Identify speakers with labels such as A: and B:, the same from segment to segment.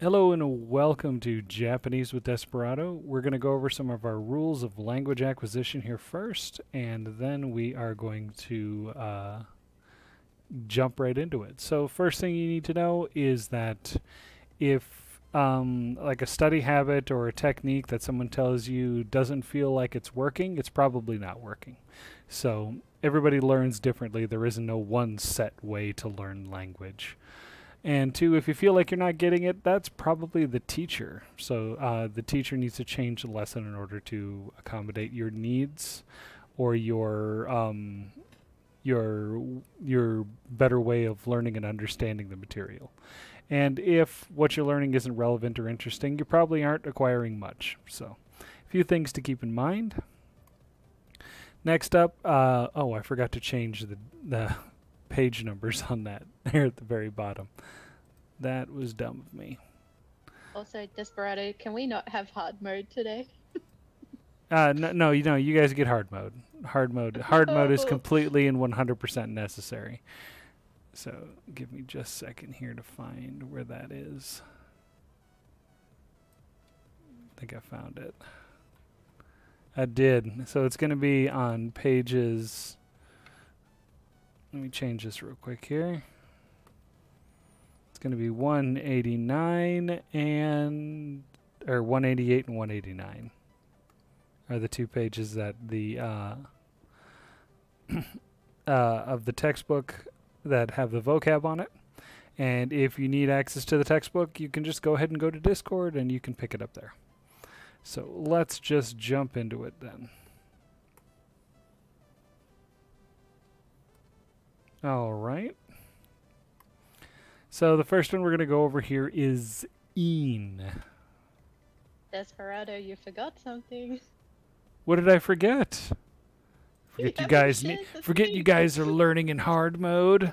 A: Hello and welcome to Japanese with Desperado. We're going to go over some of our rules of language acquisition here first, and then we are going to jump right into it. So, first thing you need to know is that if like a study habit or a technique that someone tells you doesn't feel like it's working, it's probably not working. So, everybody learns differently. There isn't no one set way to learn language. And two, if you feel like you're not getting it, that's probably the teacher. So the teacher needs to change the lesson in order to accommodate your needs or your better way of learning and understanding the material. And if what you're learning isn't relevant or interesting, you probably aren't acquiring much. So, a few things to keep in mind. Next up, oh, I forgot to change the page numbers on that there at the very bottom. That was dumb of me.
B: Also, Desperado, can we not have hard mode today?
A: No, you guys get hard mode. Hard mode is
B: No.
A: completely and 100% necessary. So give me just a second here to find where that is. I think I found it. I did. So it's going to be on pages. Let me change this real quick here. It's going to be 189 and or 188 and 189 are the two pages that the of the textbook that have the vocab on it. And if you need access to the textbook, you can just go ahead and go to Discord and you can pick it up there. So let's just jump into it then. All right. So the first one we're going to go over here is een.
B: Desperado, you forgot something.
A: What did I forget? Forget you
B: haven't
A: guys.
B: shared the
A: Forget
B: thing.
A: you guys are learning in hard mode.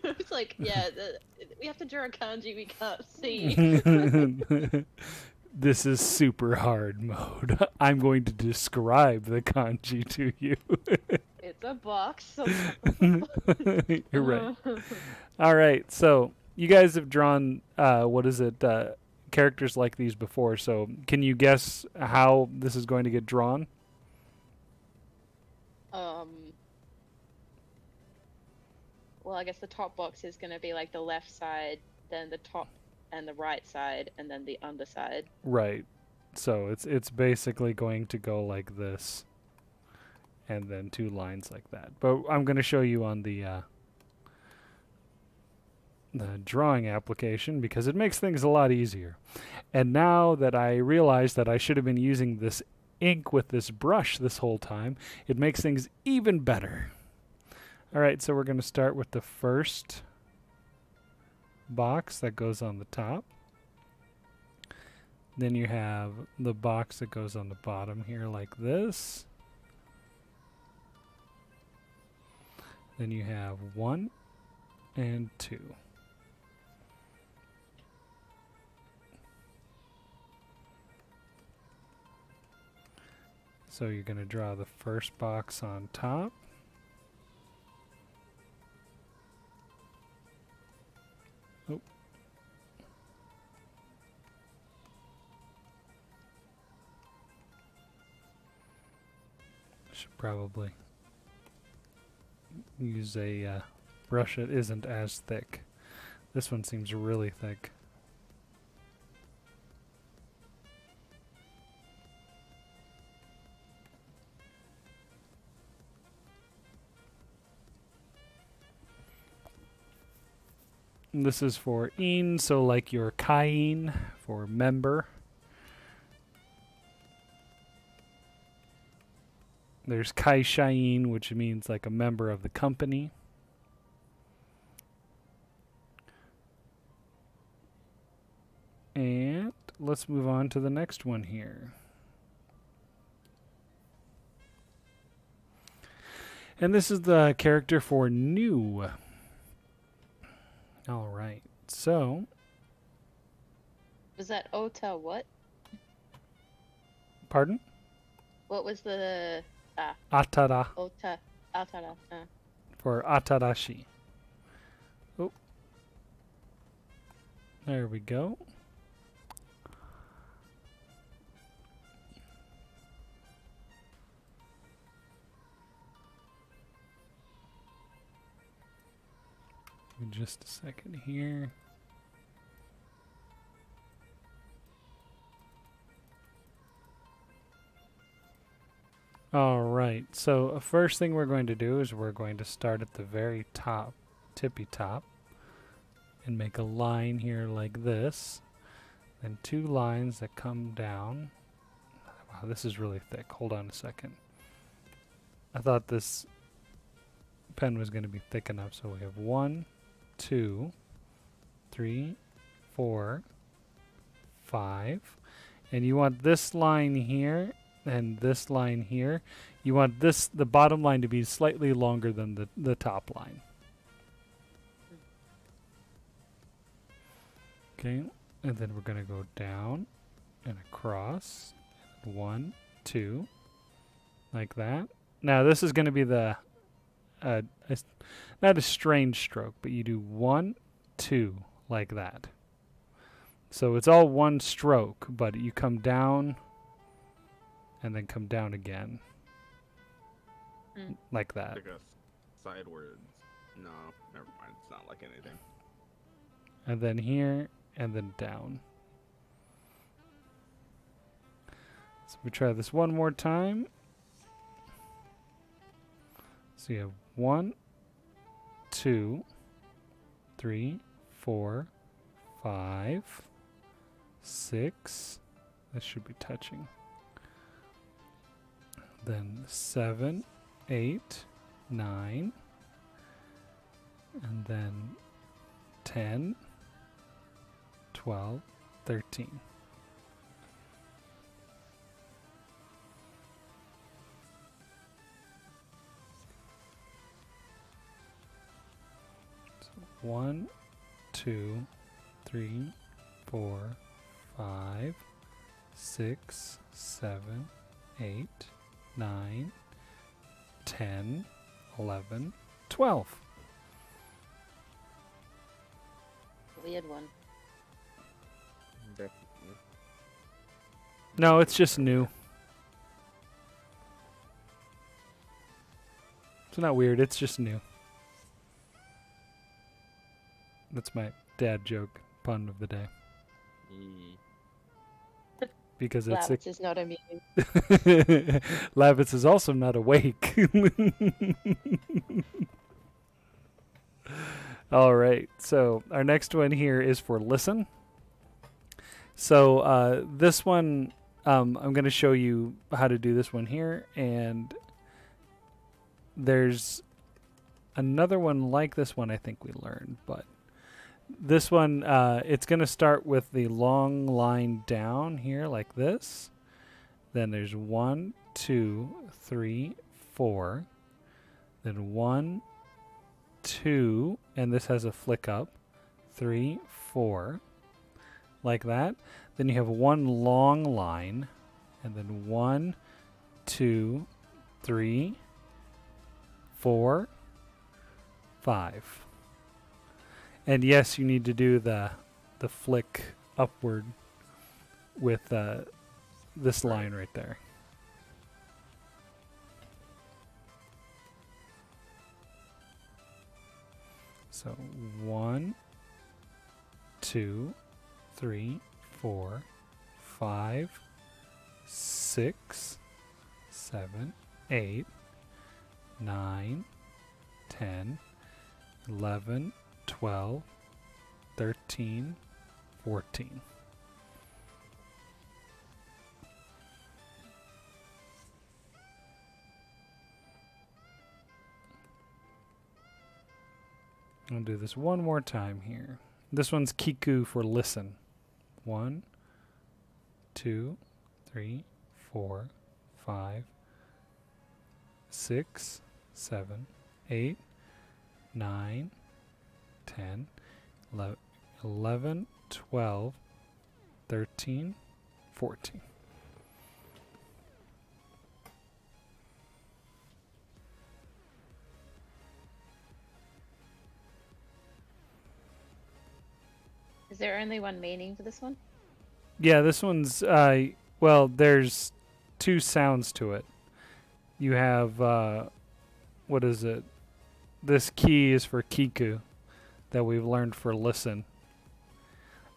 B: It's like, yeah, we have to draw a kanji we can't see.
A: This is super hard mode. I'm going to describe the kanji to you.
B: It's a box.
A: You're right. All right. So you guys have drawn what is it? Characters like these before. So can you guess how this is going to get drawn?
B: Well, I guess the top box is going to be like the left side, then the top and the right side, and then the underside.
A: Right. So it's basically going to go like this, and then two lines like that. But I'm going to show you on the drawing application because it makes things a lot easier. And now that I realize that I should have been using this ink with this brush this whole time, it makes things even better. All right, so we're going to start with the first box that goes on the top. Then you have the box that goes on the bottom here like this. Then you have 1 and 2. So you're going to draw the first box on top. Oh. Should probably use a brush that isn't as thick. This one seems really thick. And this is for een, so like your kain for member. There's kaishain, which means like a member of the company. And let's move on to the next one here. And this is the character for new. All right. So,
B: Was that Ota what?
A: pardon?
B: What was the
A: Atara
B: Ota Atara?
A: for atarashi. Oh. There we go. just a second here. All right, so first thing we're going to do is we're going to start at the very top, tippy top, and make a line here like this, then 2 lines that come down. Wow, this is really thick. Hold on a second. I thought this pen was going to be thick enough, so we have 1, 2, 3, 4, 5, and you want this line here and this line here. You want the bottom line to be slightly longer than the top line. Okay, and then we're going to go down and across. 1, 2, like that. Now this is going to be the not a strange stroke, but you do 1, 2 like that. So it's all one stroke, but you come down and then come down again. Like that.
C: Like a sidewards. No, never mind. It's not like anything.
A: And then here, and then down. So we try this one more time. So you have 1, 2, 3, 4, 5, 6. This should be touching. Then 7, 8, 9, and then 10, 12, 13. So 1, 2, 3, 4, 5, 6, 7, 8, 9, 10, 11, 12.
B: Weird one.
C: Definitely.
A: No, it's just new. It's not weird, it's just new. That's my dad joke pun of the day. Because it's
B: Lavitz is not immune.
A: Lavitz is also not awake. All right, so our next one here is for listen. So this one, I'm going to show you how to do this one here, and there's another one like this one I think we learned, but this one, it's going to start with the long line down here like this. Then there's 1, 2, 3, 4. Then 1, 2, and this has a flick up. 3, 4. Like that. Then you have one long line. And then 1, 2, 3, 4, 5. And yes, you need to do the flick upward with this line right there. So 1, 2, 3, 4, 5, 6, 7, 8, 9, 10, 11, 12, 13, 14. I'll do this one more time here. This one's Kiku for listen. 1, 2, 3, 4, 5, 6, 7, 8, 9, 10, 11, 12, 13, 14.
B: Is there only one meaning for this one?
A: Yeah, this one's, well, there's 2 sounds to it. You have, what is it? This key is for Kiku. that we've learned for listen.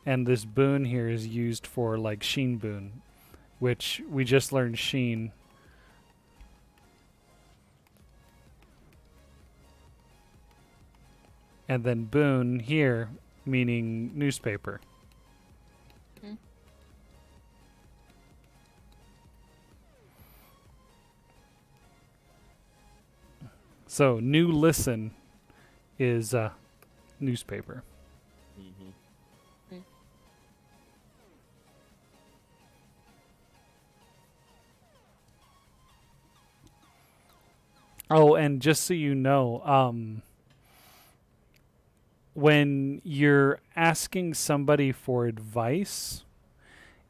A: And this boon here is used for like sheen boon, which we just learned sheen. And then boon here, meaning newspaper.
B: Mm.
A: So new listen is newspaper.
C: Mm-hmm.
A: Oh, and just so you know, when you're asking somebody for advice,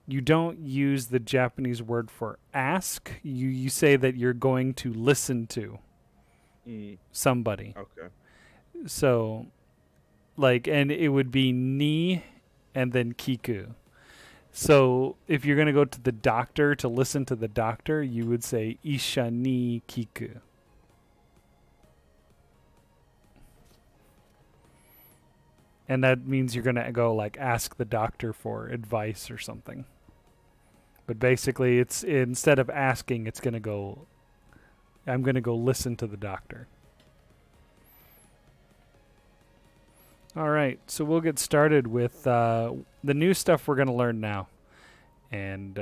A: you don't use the Japanese word for ask. You say that you're going to listen to somebody.
C: Okay.
A: So, like, and it would be ni and then kiku. So, if you're going to go to the doctor to listen to the doctor, you would say isha ni kiku. And that means you're going to go like ask the doctor for advice or something. But basically it's instead of asking, it's going to go, I'm going to go listen to the doctor. All right, so we'll get started with the new stuff we're going to learn now. And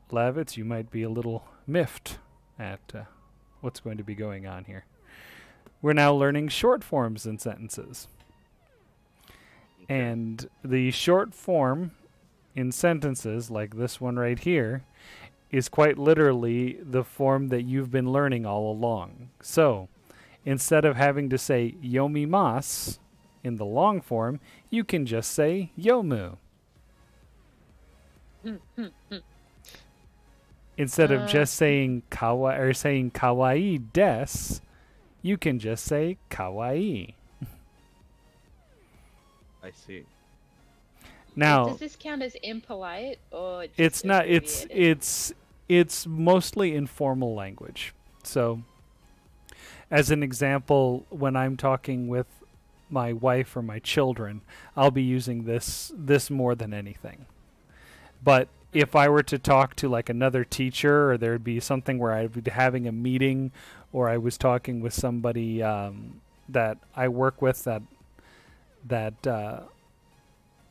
A: Lavitz, you might be a little miffed at what's going to be going on here. We're now learning short forms in sentences. And the short form in sentences, like this one right here, is quite literally the form that you've been learning all along. So, instead of having to say yomimasu in the long form, you can just say yomu. Instead of just saying kawaii desu, you can just say kawaii.
C: I see.
A: Now,
B: does this count as impolite or just
A: it's not.
B: abbreviated?
A: It's mostly informal language. So, as an example, when I'm talking with my wife or my children, I'll be using this more than anything. But if I were to talk to like another teacher, or there'd be something where I'd be having a meeting, or I was talking with somebody that I work with that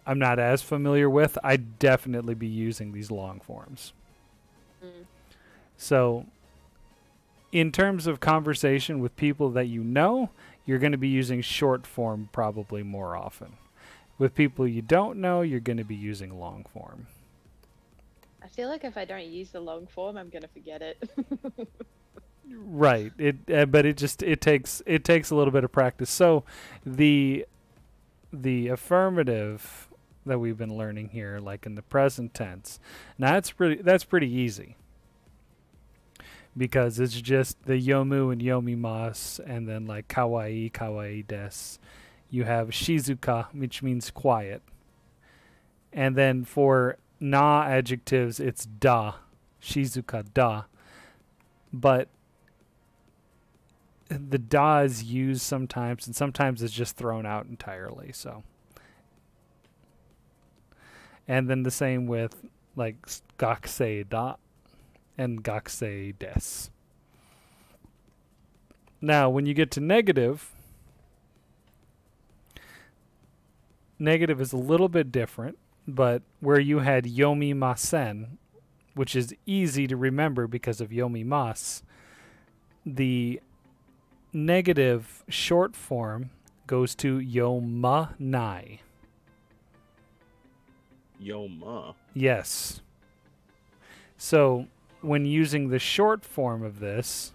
A: I'm not as familiar with, I'd definitely be using these long forms. So, in terms of conversation with people that you know, you're going to be using short form probably more often. With people you don't know, you're going to be using long form.
B: I feel like if I don't use the long form, I'm gonna forget it.
A: Right. But it takes a little bit of practice. So, the affirmative that we've been learning here, like in the present tense, now that's pretty easy, because it's just the yomu and yomimasu, and then like kawaii desu. You have shizuka, which means quiet, and then for na adjectives, it's da, shizuka da. But the da is used sometimes, and sometimes it's just thrown out entirely. So, and then the same with like gakusei da and gakusei desu. Now, when you get to negative is a little bit different, but where you had yomimasen, which is easy to remember because of yomimasu, the negative short form goes to yomanai.
C: Yoma.
A: Yes. So when using the short form of this,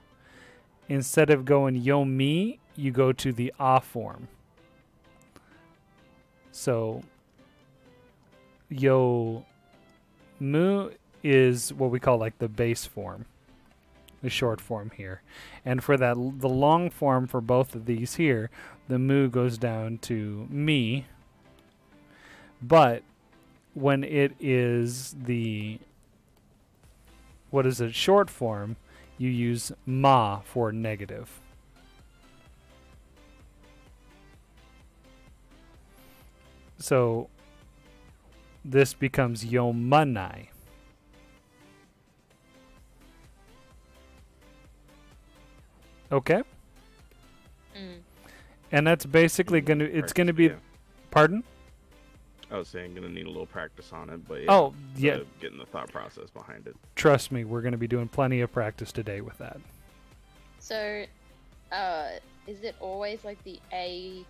A: instead of going yomi, you go to the a form. So yomu is what we call like the base form, the short form here. And for that, the long form for both of these here, the mu goes down to mi. But when it is the, what is it, short form, you use ma for negative. So this becomes yomanai. Okay?
B: Mm.
A: And that's basically going to, it's going to be,
C: Yeah.
A: pardon?
C: I was saying, gonna need a little practice on it, but yeah.
A: Oh, yeah.
C: Getting the thought process behind it.
A: Trust me, we're going to be doing plenty of practice today with that.
B: So, is it always like the A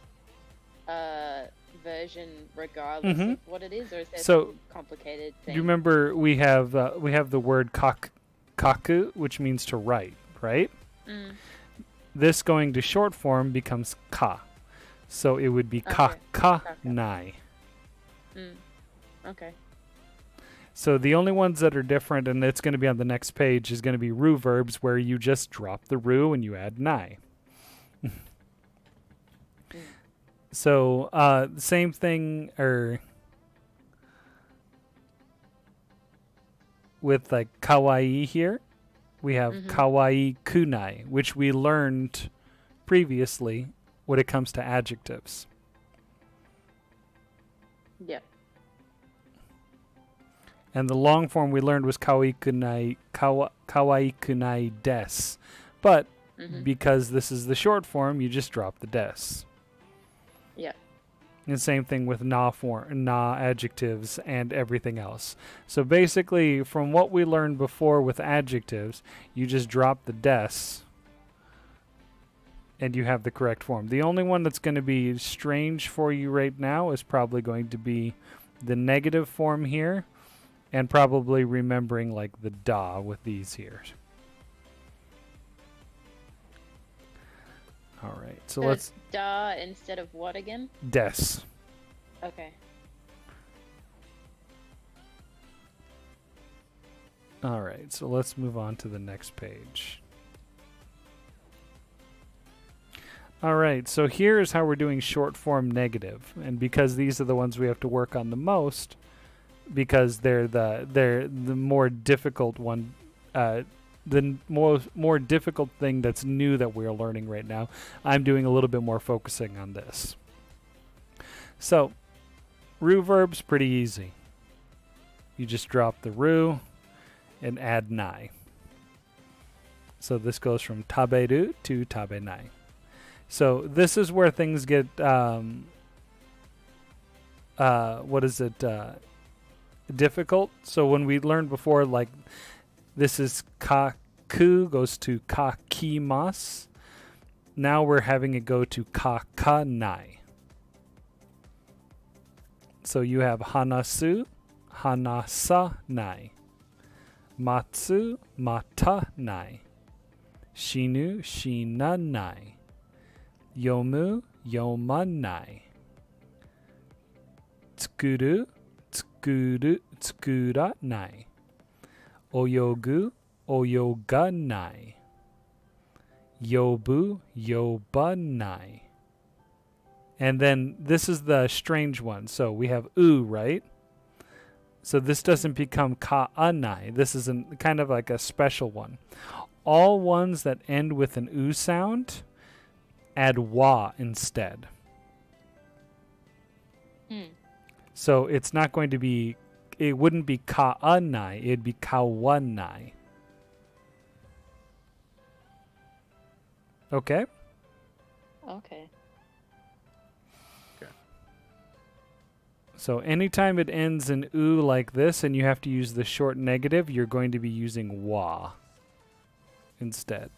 B: version regardless
A: Mhm.
B: of what it is, or is there
A: So,
B: some complicated
A: Do
B: thing?
A: you remember we have the word kaku, which means to write, right?
B: Mm.
A: This going to short form becomes ka. So it would be
B: Okay.
A: kakanai.
B: Mm. Okay.
A: So the only ones that are different, and it's going to be on the next page, is going to be ru verbs where you just drop the ru and you add nai. So same thing, with like kawaii here, we have
B: Mhm.
A: kawaii kunai, which we learned previously when it comes to adjectives.
B: Yeah.
A: And the long form we learned was kawaii kunai des. But
B: Mhm.
A: because this is the short form, you just drop the des.
B: Yeah.
A: And same thing with na adjectives and everything else. So basically, from what we learned before with adjectives, you just drop the des and you have the correct form. The only one that's going to be strange for you right now is probably going to be the negative form here, and probably remembering like the da with these here. All right, so let's
B: it's da instead of what again?
A: des.
B: Okay.
A: All right, so let's move on to the next page. All right, so here's how we're doing short form negative, and because these are the ones we have to work on the most, because they're the more difficult one, the more difficult thing that's new that we're learning right now. I'm doing a little bit more focusing on this. So, ru verbs pretty easy. You just drop the ru and add nai. So this goes from taberu to tabenai. So this is where things get difficult. So when we learned before, like this is kaku goes to kakimas. Now we're having it go to kakanai. So you have hanasu, hanasanai. Matsu, matanai. Shinu, shinanai. Yomu, yomanai. Tsukuru, tsukuranai. Oyogu, oyoganai. Yobu, yobanai. And then this is the strange one. So we have u, right? So this doesn't become ka'anai. This is kind of like a special one. All ones that end with an u sound, add wa instead. So it's not going to be, it wouldn't be ka'anai, it'd be kawanai. Okay?
B: Okay.
A: So anytime it ends in u like this and you have to use the short negative, you're going to be using wa instead.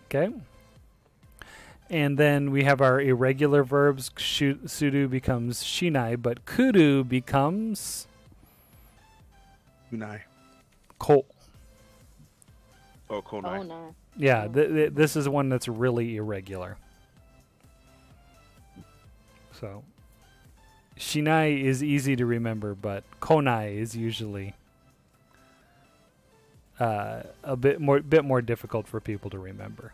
A: Okay? And then we have our irregular verbs. Sudu becomes shinai, but kuru becomes
C: Kunai.
A: ko.
C: Oh, konai.
B: Oh no.
A: Yeah,
B: Oh.
A: this is one that's really irregular. So, shinai is easy to remember, but konai is usually a bit more difficult for people to remember.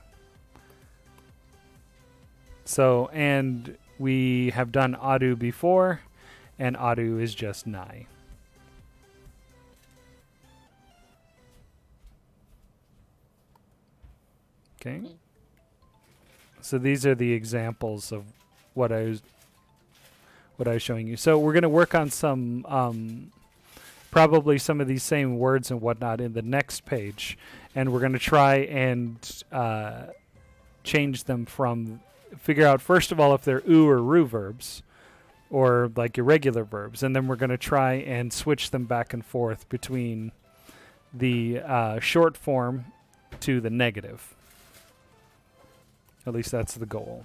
A: So, and we have done adu before, and adu is just nai. Okay. So these are the examples of what I was what I was showing you. So we're going to work on some, probably some of these same words and whatnot in the next page. And we're going to try and change them from, figure out, first of all, if they're oo or roo verbs, or like irregular verbs. And then we're going to try and switch them back and forth between the short form to the negative. At least that's the goal.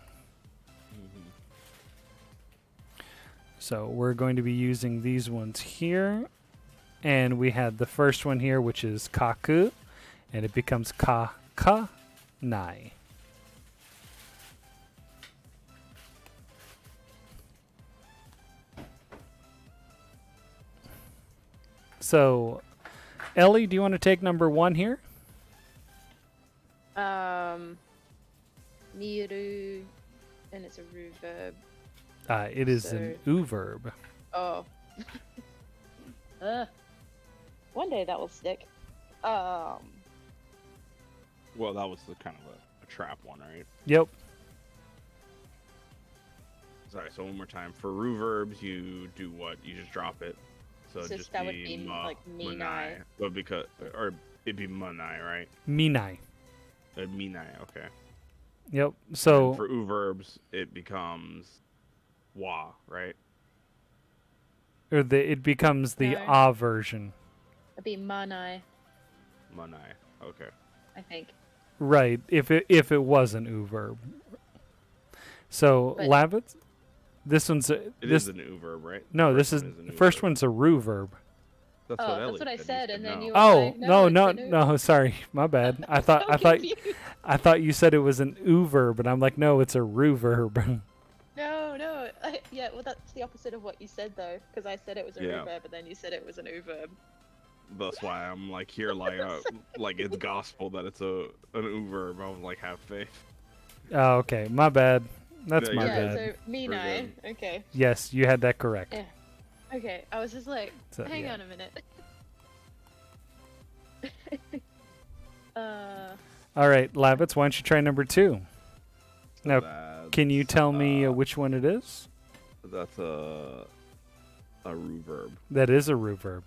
A: So we're going to be using these ones here. And we had the first one here, which is kaku, and it becomes ka-ka-nai. So, Ellie, do you want to take number 1 here?
B: Miru, and it's a roo verb.
A: It is an oo verb.
B: Oh. One day that will stick.
C: Well, that was the kind of a trap one, right?
A: Yep.
C: Sorry, so one more time. For roo verbs, you do what? You just drop it. So
B: So
C: just
B: that
C: be
B: would be
C: ma,
B: like minai.
C: manai. But because, or it'd be manai, right?
A: Minai.
C: Minai, okay.
A: Yep.
C: And
A: So
C: for oo verbs, it becomes wa, right?
A: it becomes the
B: No.
A: ah version.
B: It'd be manai,
C: Manai, okay.
B: I think.
A: Right. If it was an oo verb. So
B: But-
A: Lavitz, this one's
C: It
A: this
C: is an oo verb, right?
A: no. This
C: First
A: is
C: one an
A: the
C: oo
A: first
C: verb.
A: one's a roo verb.
C: That's
B: Oh,
C: what
B: that's
C: Ellie
B: what I said, and then
C: no.
B: you were
A: Oh
B: like,
A: no
B: it's
A: no
B: an oo.
A: no! Sorry, my bad. I thought
B: So
A: I thought
B: confused.
A: I thought you said it was an oo verb, and I'm like, no, it's a roo verb.
B: No. Yeah, well, that's the opposite of what you said, though, because I said it was a
C: Yeah.
B: roo verb, but then you said it was an oo verb.
C: That's why I'm like here, like it's gospel that it's an oo verb. I was like, have faith.
A: Oh, okay, my bad. That's
C: Yeah,
A: my
B: yeah,
A: bad.
B: so minai. Okay.
A: Yes, you had that correct.
B: Yeah. Okay, I was just like,
A: So,
B: hang
A: yeah.
B: on a minute.
A: All right, Lavitz, why don't you try number 2?
C: So
A: Now, can you tell me which one it is?
C: That's a roo verb.
A: That is a roo verb.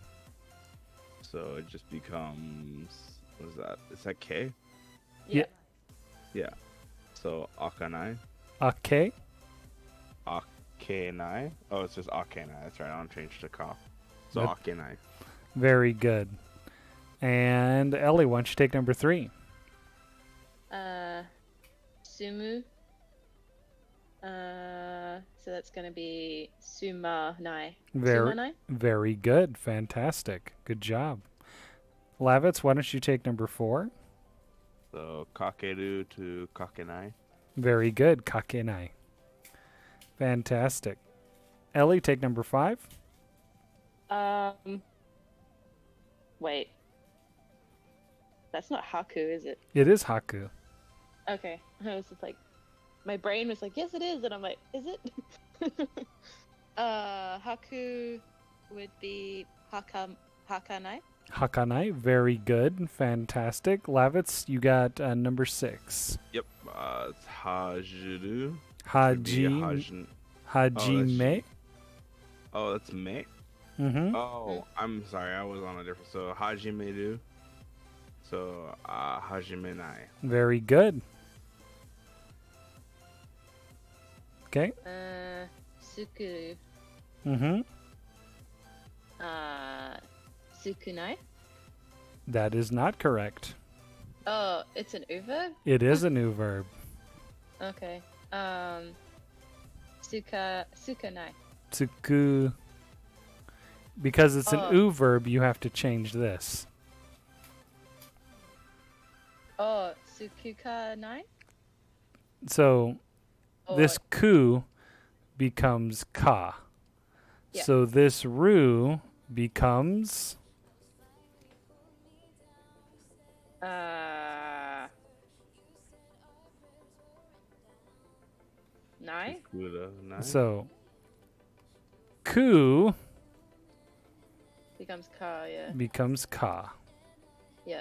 C: So it just becomes, what is that? Is that K?
B: Yeah.
C: Yeah. So akanai,
A: Okay.
C: akenai. Oh, it's just akenai. That's right. I don't change to ka. So
A: That-
C: akenai.
A: Very good. And Ellie, why don't you take number 3?
B: Sumu. So that's gonna be sumanai.
A: Very,
B: Sumanai?
A: very good. Fantastic. Good job. Lavitz, why don't you take number 4?
C: So kakeru to kakenai.
A: Very good. Kakenai. Fantastic. Ellie, take number 5.
B: Wait. That's not haku, is it?
A: It is Haku.
B: Okay. I was just like, my brain was like, yes, it is, and I'm like, is it? Haku would be hakanai.
A: Hakanai, very good. Fantastic. Lavitz, you got number 6.
C: Yep. It's hajuru. Should be a
A: Haji,
C: hajin-
A: Hajime.
C: Oh, that's me.
A: Mm-hmm.
C: Oh, I'm sorry. I was on a different. So hajimeru. So hajimenai.
A: Very good. Okay.
B: Sukuru.
A: Mm-hmm.
B: Sukunai.
A: That is not correct.
B: Oh, it's an verb?
A: It is a new verb.
B: Okay. Sukanai.
A: Tsuku. Because it's an
B: Oh.
A: oo verb, you have to change this.
B: Oh, sukukanai?
A: So
B: Or,
A: this ku becomes ka.
B: Yeah.
A: So this ru becomes
B: nai?
C: Kuda-nai.
A: so ku
B: Becomes ka, yeah.
A: becomes ka.
B: Yeah.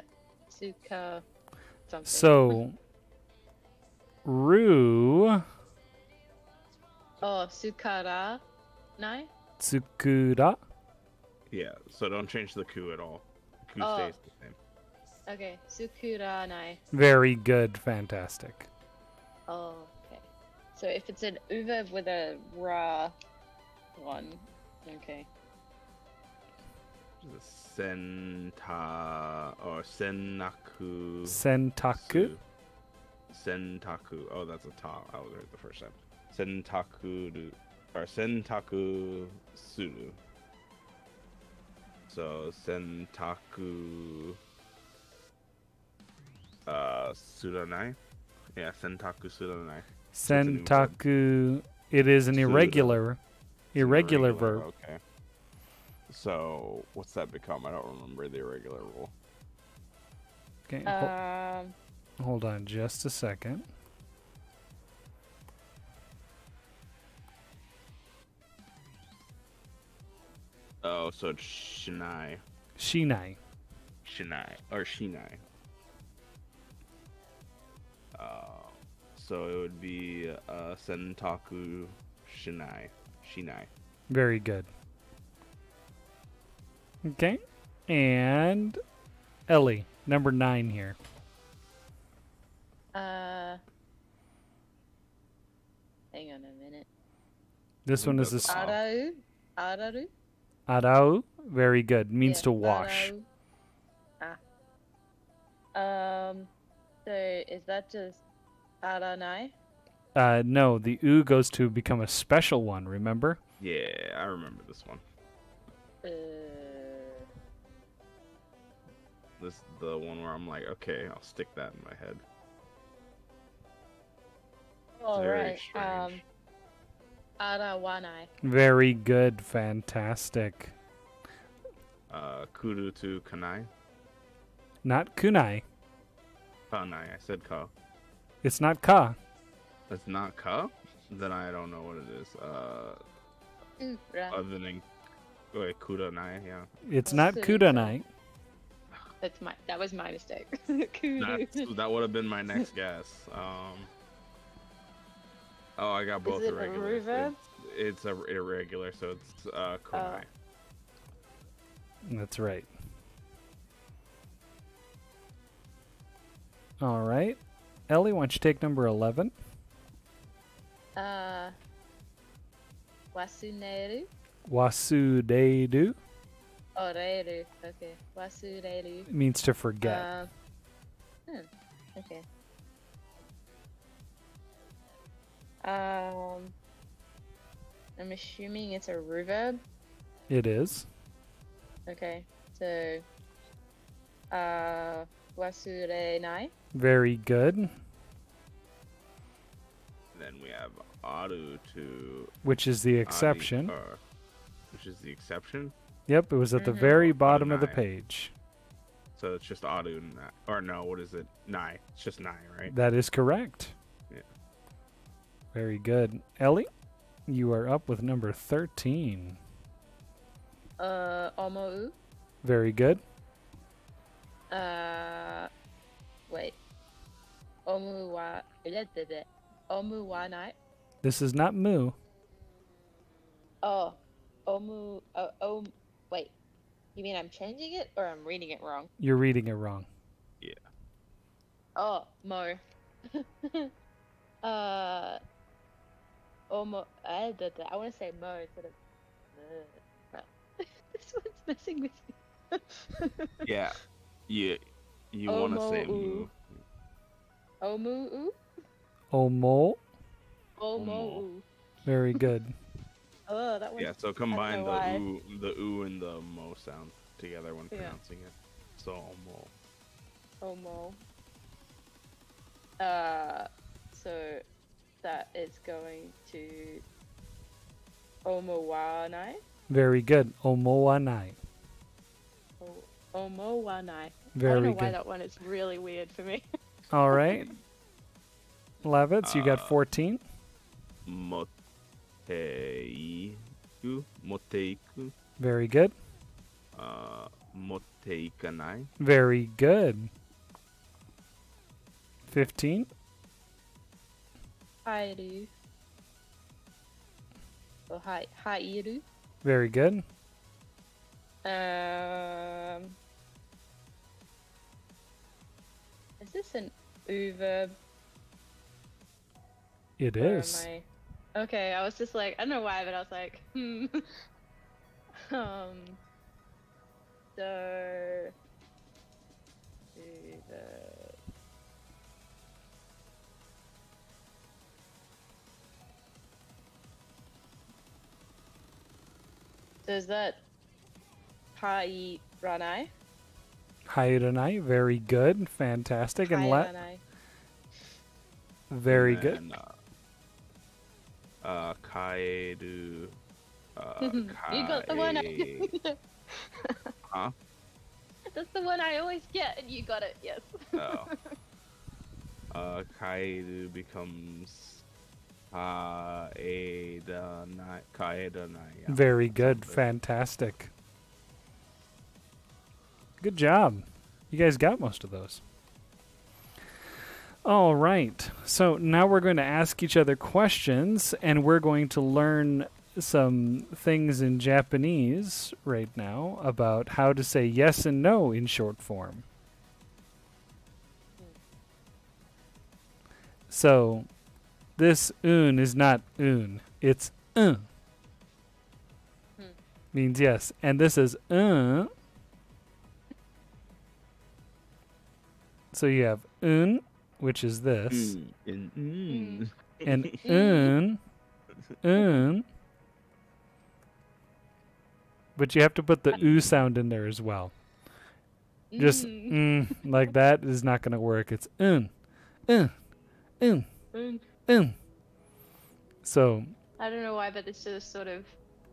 B: Suka something.
A: So ru
B: Oh, sukara. nai?
A: Tsukura.
C: Yeah, so don't change the ku at all. Ku
B: Oh.
C: stays the same.
B: Okay, Tsukura nai.
A: Very good. Fantastic.
B: Oh, okay. So if it's an uva with a ra one, okay.
C: Senta or Sennaku.
A: Sentaku.
C: Sentaku. Oh, that's a ta. I was right the first time. Sentaku or Sentaku Suru. So Sentaku Sudanai. Yeah, Sentaku Sudanai.
A: Sentaku. It is an
C: Suda.
A: irregular verb.
C: Okay. So what's that become? I don't remember the irregular rule.
A: Okay.
B: Um,
A: Hold on just a second.
C: Oh, so it's Shinai.
A: Shinai.
C: Shinai. So it would be Sentaku Shinai.
A: Very good. Okay. And Ellie, number 9 here.
B: hang on a minute.
A: This one is a
C: That's-
B: Arau? Araru?
A: arau. Very good. Means
B: Yeah,
A: to wash.
B: arau. So is that just aranai?
A: No, the u goes to become a special one, remember?
C: Yeah, I remember this one. This is the one where I'm like, okay, I'll stick that in my head.
B: All
C: very
B: right.
C: strange.
B: Arawanai.
A: Very good. Fantastic.
C: Kudu to Kanai.
A: Not kunai.
C: Kanai, I said ka.
A: It's not ka.
C: It's not ka? Then I don't know what it is.
B: Ura.
C: Other than wait, Kudanai, yeah.
A: It's not
B: So-
A: kudanai.
B: That was my mistake. Kudu.
C: That would have been my next guess. Oh, I got both
B: it a
C: irregular.
B: reverb?
C: It's a irregular, so it's Kunai.
A: That's right. All right. Ellie, why don't you take number 11?
B: Wasuneru.
A: Wasudedu.
B: Oreru. Okay. Wasureru.
A: It means to forget.
B: Okay. I'm assuming it's a reverb.
A: It is.
B: Okay. So, wasurenai.
A: Very good.
C: Then we have Aru to
A: Which is the exception.
C: which is the exception.
A: Yep, it was at the
B: Mhm.
A: very bottom of the
C: Nai.
A: page.
C: So it's just Aru, or no, what is it? Nai. It's just Nai, right?
A: That is correct.
C: Yeah.
A: Very good. Ellie, you are up with number 13.
B: Omou.
A: Very good.
B: Wait. Omu wa. Omu wa nai.
A: This is not moo.
B: Oh. Omu. Wait. You mean I'm changing it or I'm reading it wrong?
A: You're reading it wrong.
B: Oh, mo. Omo. I want to say mo instead of. This one's messing with me.
C: Yeah. You want to say moo.
B: Omu.
A: Omo.
B: Omo.
A: Very good.
B: Oh, that one.
C: Yeah, so combine
B: know why.
C: the oo and the mo sound together when
B: Yeah.
C: pronouncing it. So mo.
B: Omo. So that is going to Omowanai.
A: Very good. Omoanai.
B: Omowanai. I don't
A: Very
B: know why
A: good.
B: that one is really weird for me.
A: All right. Levitz, you got 14.
C: Moteiku.
A: Very good.
C: Moteikanai.
A: Very good. 15.
B: Kairu. So hairu.
A: Very good.
B: Is this an u verb?
A: It
B: Or
A: is.
B: am I... Okay, I was just like, I don't know why, but I was like, So... u verb. So is that hai ranai?
A: Hairanai. Very good. Fantastic. And
B: Ranai.
A: very
C: And
A: good.
C: then, kaeru.
B: You got the one.
C: Huh?
B: That's the one I always get, and you got it. Yes.
C: Oh. Kaeru becomes kaedanai. Kaedanai. Yeah.
A: Very good.
C: Something.
A: Fantastic. Good job. You guys got most of those. All right. So now we're going to ask each other questions, and we're going to learn some things in Japanese right now about how to say yes and no in short form. So this un is not un. It's means yes. And this is So you have un, which is this, and un. But you have to put the oo sound in there as well. Just like that is not going to work. It's So
B: I don't know why, but this just sort of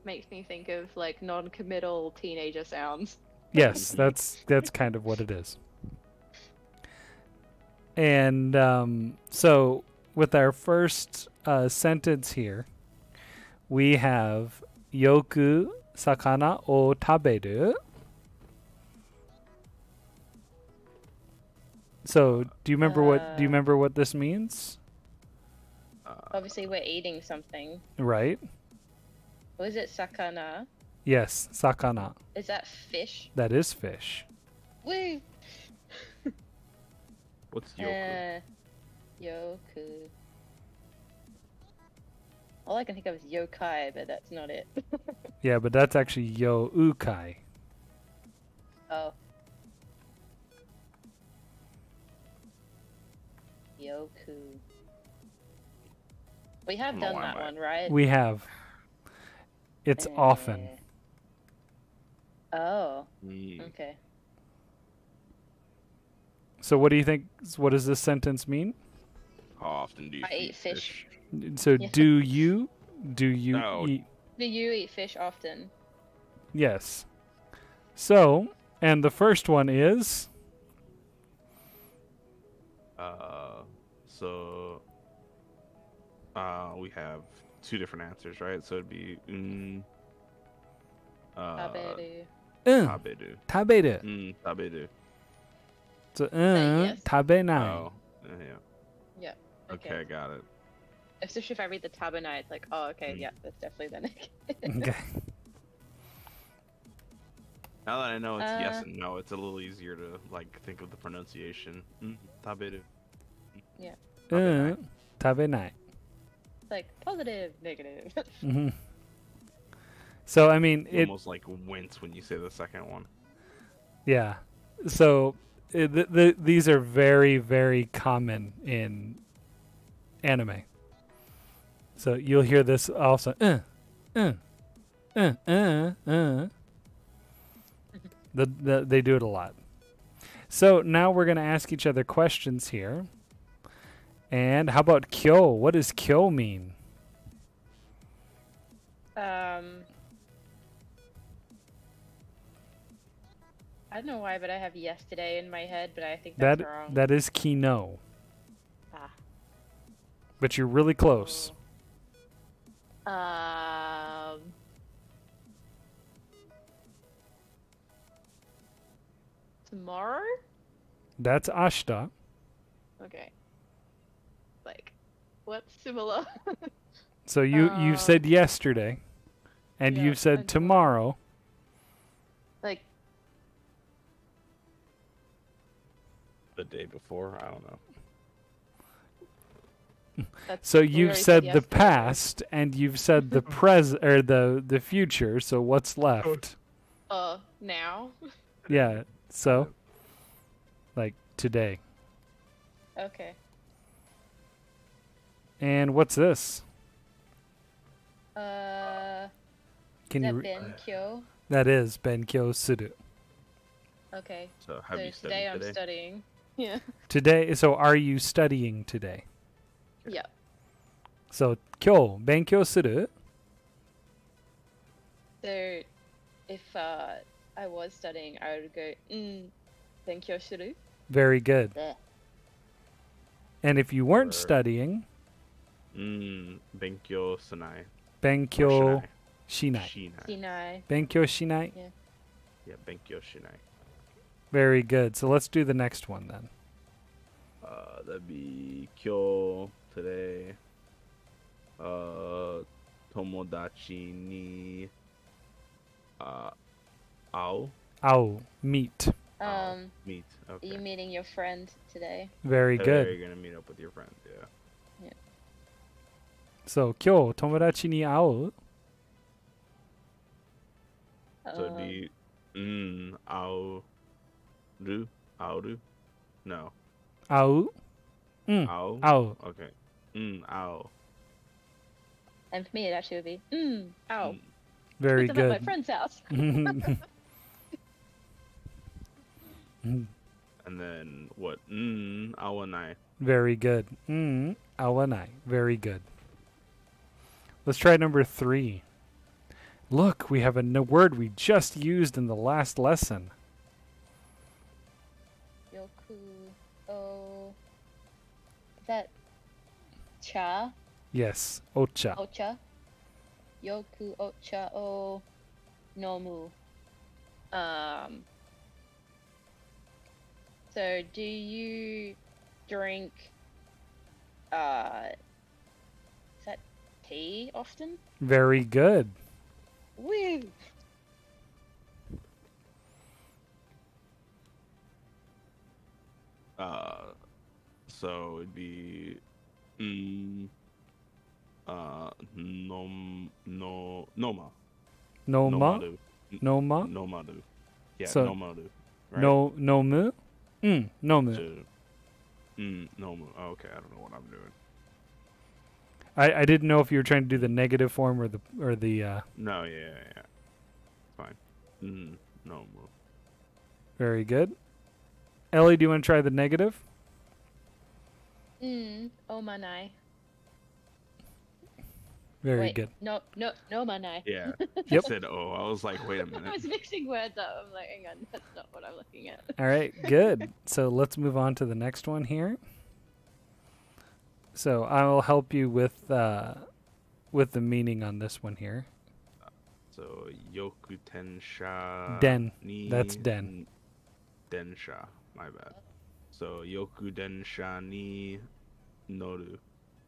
B: makes me think of like non-committal teenager sounds.
A: yes, that's kind of what it is. And so with our first sentence here, we have yoku sakana o taberu. So do you remember what this means?
B: Obviously, we're eating something.
A: Right?
B: Or is it sakana?
A: Yes, sakana.
B: Is that fish?
A: That is fish.
B: Woo!
C: What's yoku?
B: Yoku. All I can think of is yokai, but that's not it.
A: Yeah, but that's actually yo ukai.
B: Oh. Yoku. We have
C: don't know
B: done
C: why
B: that
C: my-
B: one, right?
A: We have. It's often.
B: Oh,
C: Mm.
B: okay.
A: So what do you think? What does this sentence mean?
C: How often do you
B: I eat fish.
A: So
B: Yeah.
A: do you
C: No.
A: eat?
B: Do you eat fish often?
A: Yes. So, and the first one is
C: So we have two different answers, right? So it'd be
B: Taberu.
C: taberu.
A: taberu.
C: Taberu.
A: So
B: yes.
A: tabenai.
C: Oh, yeah.
B: Yeah.
C: Okay, I got it.
B: Especially if I read the tabenai, it's like, oh, okay, yeah, that's definitely the next.
A: Okay.
C: Now that I know it's yes
B: Uh,
C: and no, it's a little easier to like think of the pronunciation. Taberu.
B: Yeah.
A: Tabenai.
B: It's like positive, negative.
A: hmm So I mean,
C: You
A: it.
C: almost like wince when you say the second one.
A: Yeah. So these are very, very common in anime. So you'll hear this also. They do it a lot. So now we're going to ask each other questions here. And how about kyo? What does kyo mean?
B: I don't know why, but I have yesterday in my head, but I think that's wrong.
A: That is kino.
B: Ah.
A: But you're really close.
B: Tomorrow?
A: That's ashita.
B: Okay. Like, what's similar?
A: So you've said yesterday. And
B: Yeah,
A: you've said
B: and
A: tomorrow.
B: Like,
C: The day before, I don't know.
B: that's,
A: So
B: we
A: you've
B: already
A: said the
B: yesterday.
A: past and you've said the present or the future. So what's left?
B: Now?
A: Yeah. So like today.
B: Okay.
A: And what's this?
B: Is
A: Can
B: that
A: you?
B: Benkyo?
A: That is Benkyo Suru.
B: Okay.
C: So have
B: So
C: you
B: today
C: studied
B: I'm
C: today?
B: studying. Yeah.
A: Today. So are you studying today?
B: Yeah.
A: So 今日勉強する?
B: So if I was studying, I would go, Benkyo shuru?
A: Very good.
B: Bleh.
A: And if you weren't
C: Or-
A: studying,
C: 勉強しない
A: Benkyo
C: しない
A: shinai.
C: しない
B: Shinai.
A: Benkyo shinai.
C: Yeah, 勉強しない
A: Very good. So let's do the next one then.
C: That'd be 今日 today 友達に会う
A: Ao, meet.
C: meet.
B: Are
C: Okay.
B: you meeting your friend today?
A: Very
C: Oh,
A: good.
C: You're gonna meet up with your friend, yeah.
A: So 今日友達に会う?
C: So it'd be 会う 会う No.
A: 会う? うん、
C: 会う
A: 会う.
C: Okay. 会う
B: And for me, it actually would be, ow.
A: Very
B: I'm at my
A: good.
B: friend's house.
C: And then what? 会わない
A: Very good. 会わない. Very good. Let's try number 3. Look, we have a word we just used in the last lesson.
B: Yoku. Oh. Is that cha?
A: Yes, ocha.
B: Ocha? Yoku ocha o nomu. So do you drink is that tea often?
A: Very good.
B: Woo!
C: So it'd be noma.
A: Noma?
C: Nomaru.
A: Noma?
C: Nomaru. Yeah,
A: So-
C: nomaru. Right?
A: No, nomu? Nomu.
C: So, nomu. Oh, okay, I don't know what I'm doing.
A: I didn't know if you were trying to do the negative form or the
C: No, yeah. Fine. Nomu.
A: very good. Ellie, do you want to try the negative?
B: Omanai.
A: Very
B: Wait,
A: good.
B: no manai.
C: Yeah.
A: Yep.
C: You said, oh, I was like, wait a
B: I
C: minute.
B: was mixing words up. I'm like, hang on, that's not what I'm looking at.
A: All right, good. So let's move on to the next one here. So I'll help you with the meaning on this one here.
C: So, yoku tensha.
A: Den.
C: Ni
A: That's den.
C: Densha. My bad. So, yoku densha ni noru.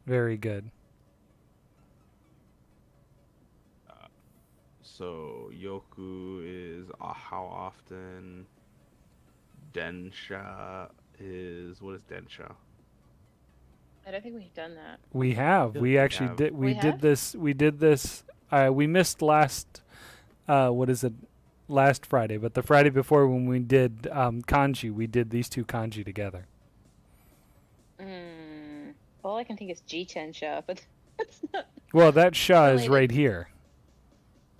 A: Very good.
C: So, yoku is how often. Densha is. What is densha?
B: I don't think we've done that.
A: We have.
C: Yeah,
A: We
C: we
A: actually
C: have.
A: did. We
B: We
A: did
B: have?
A: this. We did this. We missed last. What is it? Last Friday, but the Friday before when we did kanji, we did these two kanji together.
B: All I can think is G-tensha, but that's not.
A: Well, that sha is
B: Related.
A: right here.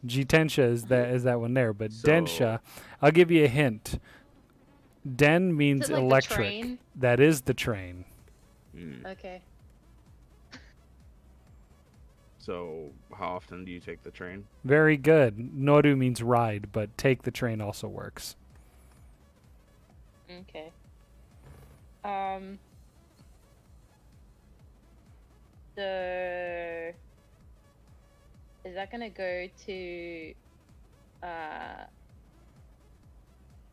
A: Jitensha is that one there, but
C: So-
A: densha, I'll give you a hint. Den means
B: Is it like the
A: electric.
B: train?
A: That is the train.
B: Okay.
C: So, how often do you take the train?
A: Very good. Noru means ride, but take the train also works.
B: Okay. So is that gonna go to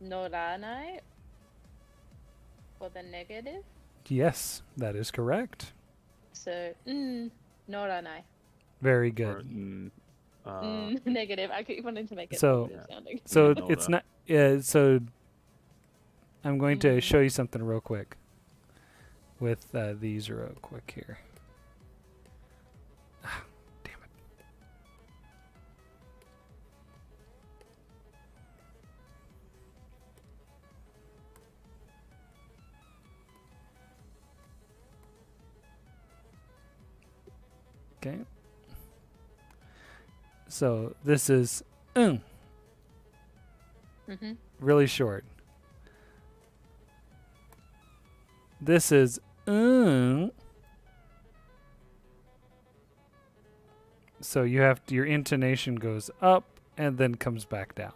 B: noranai for the negative?
A: Yes, that is correct.
B: So noranai.
A: Very
C: Or,
A: good.
B: Negative. I keep wanting to make it
A: So-
B: positive sounding.
A: So
C: No,
A: it's
C: no.
A: not. So I'm going to show you something real quick with these real quick here. Ah, damn it. Okay. So this is
B: Mm-hmm.
A: really short. This is so you have to, your intonation goes up and then comes back down.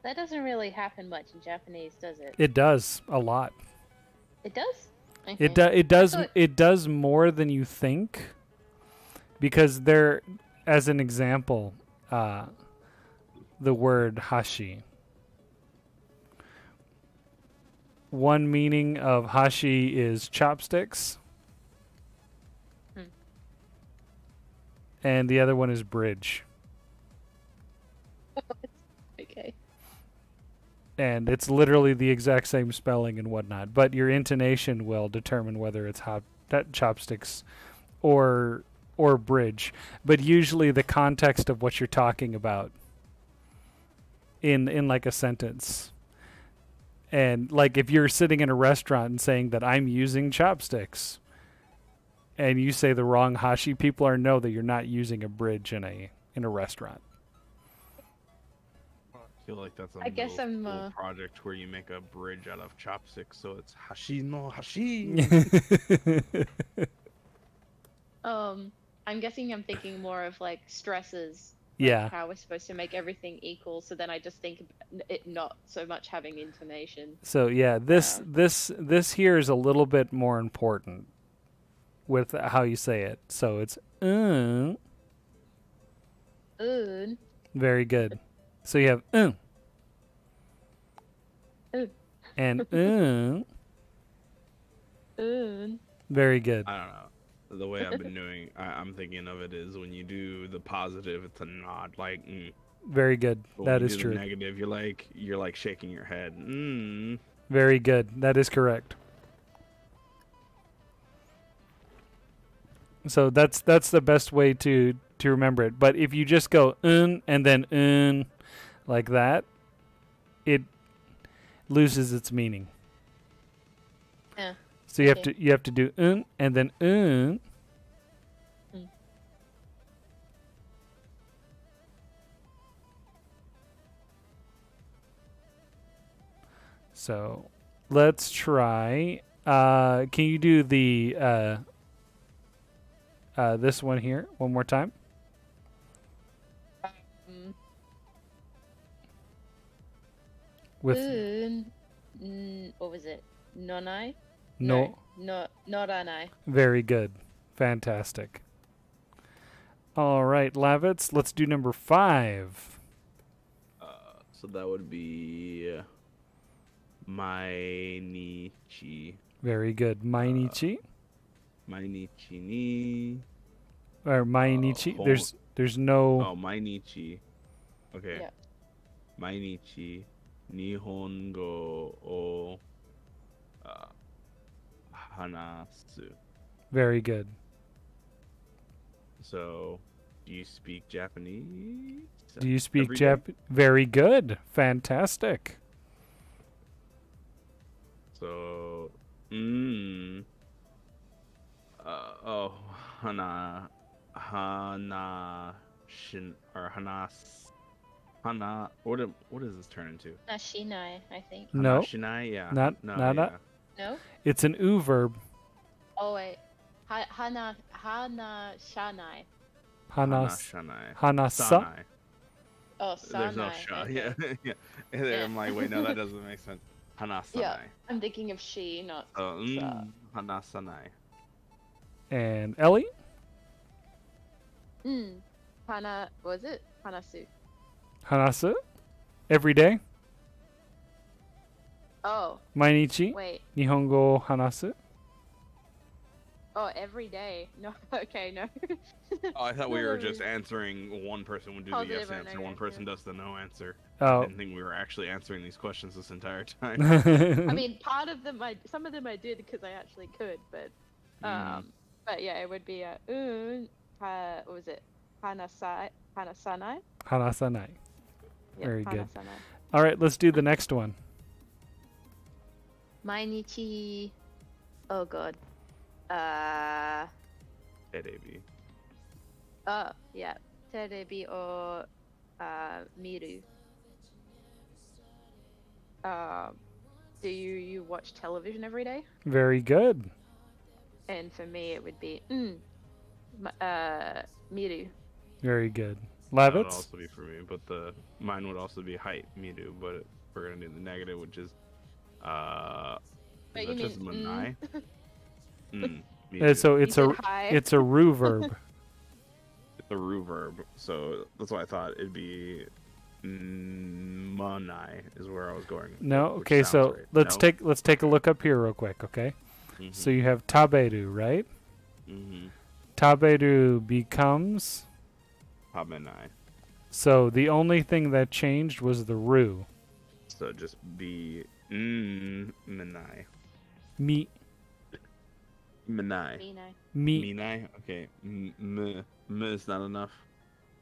B: That doesn't really happen much in Japanese, does it?
A: It does a lot.
B: It does? Okay.
A: It does
B: thought-
A: it does more than you think, because there, as an example, the word hashi. One meaning of hashi is chopsticks, and the other one is bridge.
B: Okay.
A: And it's literally the exact same spelling and whatnot, but your intonation will determine whether it's chopsticks or bridge. But usually the context of what you're talking about in like a sentence. And like if you're sitting in a restaurant and saying that I'm using chopsticks, and you say the wrong hashi, people are know that you're not using a bridge in a restaurant.
C: I feel like that's a
B: I guess
C: middle
B: I'm,
C: school project where you make a bridge out of chopsticks, so it's hashi no hashi.
B: I'm guessing I'm thinking more of like stresses.
A: Yeah.
B: How we're supposed to make everything equal, so then I just think it not so much having intonation.
A: So yeah, this here is a little bit more important with how you say it. So it's
B: Un.
A: very good. So you have and
B: Un.
A: very good.
C: I don't know. The way I've been doing, I'm thinking of it is when you do the positive, it's a nod, like.
A: Very good.
C: But
A: That
C: when you
A: is
C: do the
A: true.
C: negative, you're like shaking your head.
A: Very good. That is correct. So that's the best way to remember it. But if you just go and then like that, it loses its meaning.
B: Yeah.
A: So you
B: Okay.
A: have to do and then So let's try. Can you do the this one here one more time? With
B: What was it? Nonai?
A: no,
B: Noranai.
A: very good, fantastic. All right, Lavitz, let's do number 5.
C: So that would be Mainichi.
A: Very good, Mainichi
C: Mainichi ni.
A: or Mainichi.
C: hon-
A: There's no
C: Oh, Mainichi. Okay.
B: Yeah.
C: Mainichi Nihongo o hanasu.
A: very good.
C: So, do you speak Japanese?
A: Do you speak
C: every day?
A: Very good, fantastic.
C: So, hana shin or hana. What does this turn into?
B: Nashinai, I think.
A: No,
C: Hanashinai, yeah.
A: not-
C: no,
A: not
C: yeah.
B: No?
A: it's an u verb.
B: Oh wait. Hana shanai.
A: Hanas
C: Hanashanai.
A: hanasa.
C: Sanai.
B: Oh, sanai.
C: There's no sha.
B: okay.
C: Yeah, yeah. And then I'm like, wait, no, that doesn't make sense. Hanasanai.
B: Yeah. I'm thinking of she, not
C: So,
B: sa.
C: hanasanai.
A: And Ellie,
B: Hana, was it? Hanasu.
A: hanasa, every day.
B: Oh,
A: Mainichi
B: wait.
A: Nihongo hanasu.
B: Oh, every day. No, okay, no.
C: Oh, I thought we
B: No,
C: were
B: no,
C: just
B: we-
C: answering. One person would do the
B: Positive
C: yes
B: or
C: answer, one person
B: negative.
C: does the no answer. I
A: Oh.
C: didn't think we were actually answering these questions this entire time.
B: I mean, part of them, some of them I did because I actually could,
C: Mhm.
B: but yeah, it would be what was it? Hanasanai?
A: Hanasanai.
B: Yeah,
A: Very good.
B: hanasanai.
A: All right, let's do the next one.
B: Mainichi. Oh god.
C: Terebi.
B: Oh yeah. Terebi o miru. Do you watch television every day?
A: Very good.
B: And for me, it would be miru.
A: Very good.
C: That would
A: Lavitz?
C: also be for me, but mine would also be height, midu, but we're gonna do the negative, which is
B: But
C: is
B: you
C: that just
B: mean,
C: manai?
A: Yeah, so
B: You
A: it's
B: said
A: a
B: hi.
A: it's a rue verb.
C: It's a rue verb, so that's why I thought it'd be manai is where I was going.
A: No,
C: which
A: okay,
C: sounds
A: so
C: right.
A: let's take a look up here real quick, okay?
C: Mhm.
A: So you have taberu, right?
C: Mhm.
A: Taberu becomes,
C: Hamenai.
A: so the only thing that changed was the rue.
C: So just be manai.
A: Mi
C: Manai.
B: Minai.
A: mi
C: Minai. Okay. M is not enough.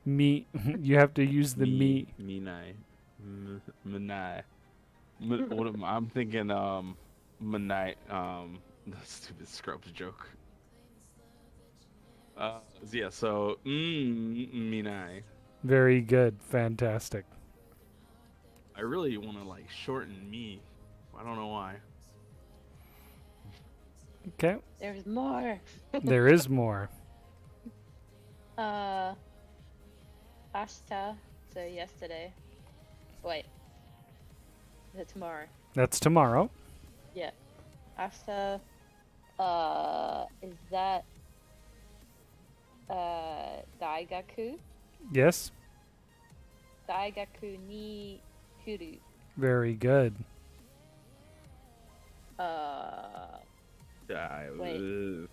A: mi. You have to use the mi.
C: Minai. Manai. What am I'm thinking? Manai. The stupid Scrubs joke. Yeah. So Minai.
A: Very good. Fantastic.
C: I really want to like shorten me. I don't know why.
A: Okay.
B: There's more.
A: There is more.
B: Ashita. So yesterday. Wait. Is it tomorrow?
A: That's tomorrow.
B: Yeah. Ashita. Is that Daigaku?
A: Yes.
B: Daigaku ni kuru.
A: Very good.
B: Wait.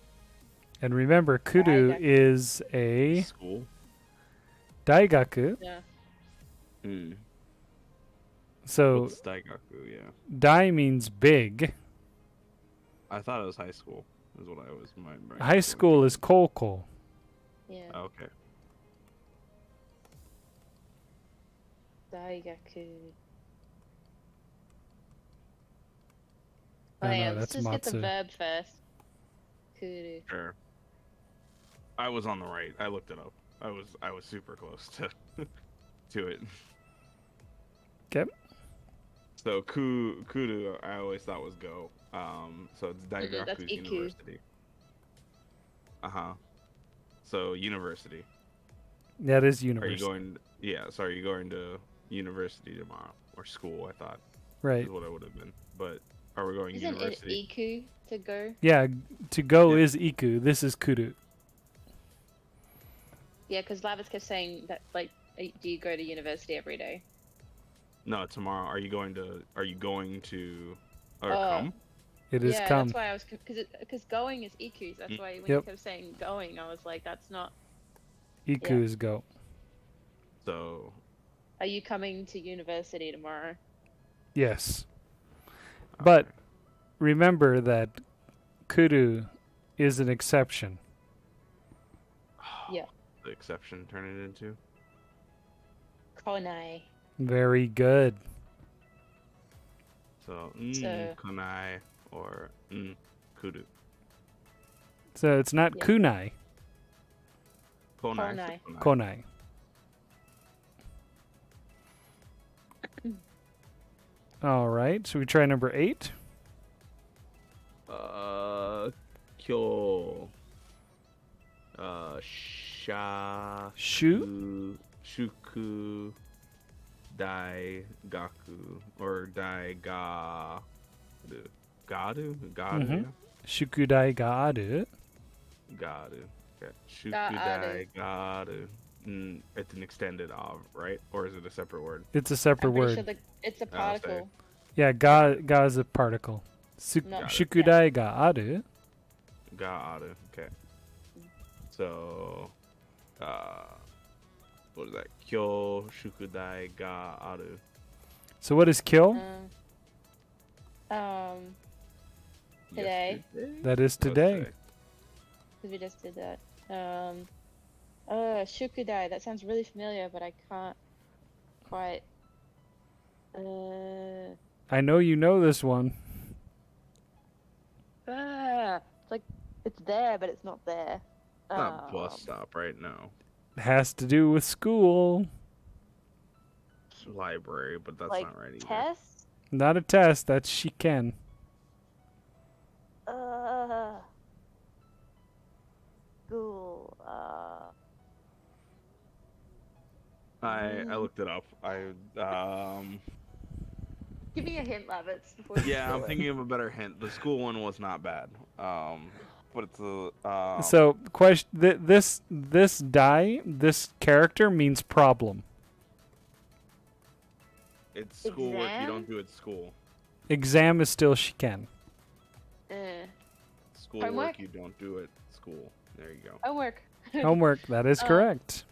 A: And remember, kudu
B: Daigaku.
A: is a
C: School.
A: daigaku.
B: Yeah.
A: So
C: What's Daigaku? Yeah.
A: dai means big.
C: I thought it was high school. Is what I was. My brain
A: High
C: was
A: school
C: going
A: is koko.
B: Yeah.
C: to. Okay.
B: Daigaku.
A: No,
B: Oh yeah,
A: no,
B: let's
A: that's
B: just get the
A: matsu.
B: verb first. Kuru.
C: Sure. I was on the right. I looked it up. I was super close to to it.
A: Okay.
C: So kudu I always thought was go. So it's
B: that's
C: Daigaku
B: iku.
C: University. So university.
A: That is
C: Are you
A: university.
C: going? Yeah. So are you going to university tomorrow or school? I thought
A: Right.
C: is what it would have been. But are we going
B: Isn't
C: university?
B: it iku to go?
A: Yeah, to go
C: Yeah.
A: is iku. This is kudu.
B: Yeah, because Lavis kept saying that, like, do you go to university every day?
C: No, tomorrow. Are you going to? Or
B: Oh.
C: come?
A: It is
B: Yeah,
A: come.
B: that's why I was because going is iku. That's why when
A: Yep.
B: you kept saying going, I was like, that's not.
A: Iku
B: Yeah.
A: is go.
C: So
B: Are you coming to university tomorrow?
A: Yes. But
C: okay.
A: remember that kudu is an exception.
B: Yeah.
C: The exception turn it into.
B: Konai.
A: Very good.
C: So
B: So-
C: kunai or kudu.
A: So it's not
B: Yeah.
A: kunai,
C: Konai.
A: konai. All right, so we try number 8.
C: Kyo. Sha.
A: Shu.
C: Shuku. Dai gaku or dai ga. Gadu. Gadu.
A: Mhm. Shukudai ga aru.
C: Gadu. Okay.
B: Ga-aru.
C: Shukudai gadu. It's an extended of, right? Or is it a separate word?
A: It's a separate
B: I'm pretty
A: word.
B: sure it's a
C: Oh,
B: particle.
A: Yeah, ga is a particle.
B: No.
A: Shukudai ga aru.
C: Ga aru. Okay. So, what is that? Kyo shukudai ga aru.
A: So what is kill?
B: Today.
C: Yesterday?
A: That is
C: What's
A: today.
B: Because we just did that. Shukudai. That sounds really familiar, but I can't quite.
A: I know you know this one.
B: It's like it's there, but it's not there.
C: Not bus stop right now.
A: It has to do with school.
C: Library, but that's
B: Like
C: not right either.
B: test.
A: Not a test. That's shiken.
B: School.
C: I looked it up.
B: Give me a hint, Lavitz, before you
C: Yeah,
B: steal
C: I'm
B: it.
C: thinking of a better hint. The school one was not bad. But it's a
A: So question. This die. This character means problem.
C: it's schoolwork you
B: Exam?
C: don't do at school.
A: Exam is still shiken.
C: Schoolwork
B: Homework?
C: you don't do at school. There you go.
B: Homework.
A: Homework. That is correct.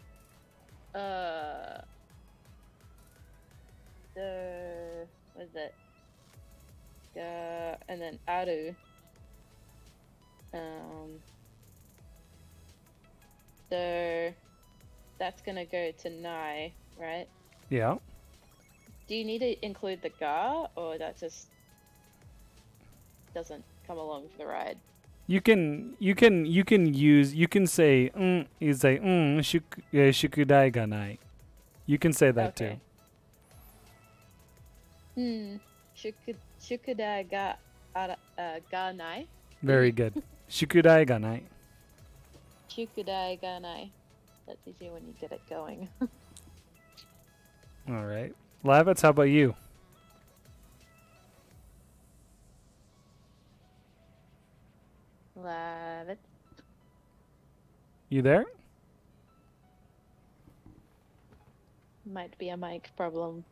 B: What is it? And then aru. So that's gonna go to nai, right?
A: Yeah.
B: Do you need to include the ga, or that just doesn't come along for the ride?
A: You can say you say shukudai ga nai. You can say that too.
B: Shukudai ga ga nai.
A: Very good. Shukudai ga nai.
B: Shukudai ga nai. That's easier when you get it going.
A: All right. Lavitz, how about you?
B: Love it.
A: You there?
B: Might be a mic problem.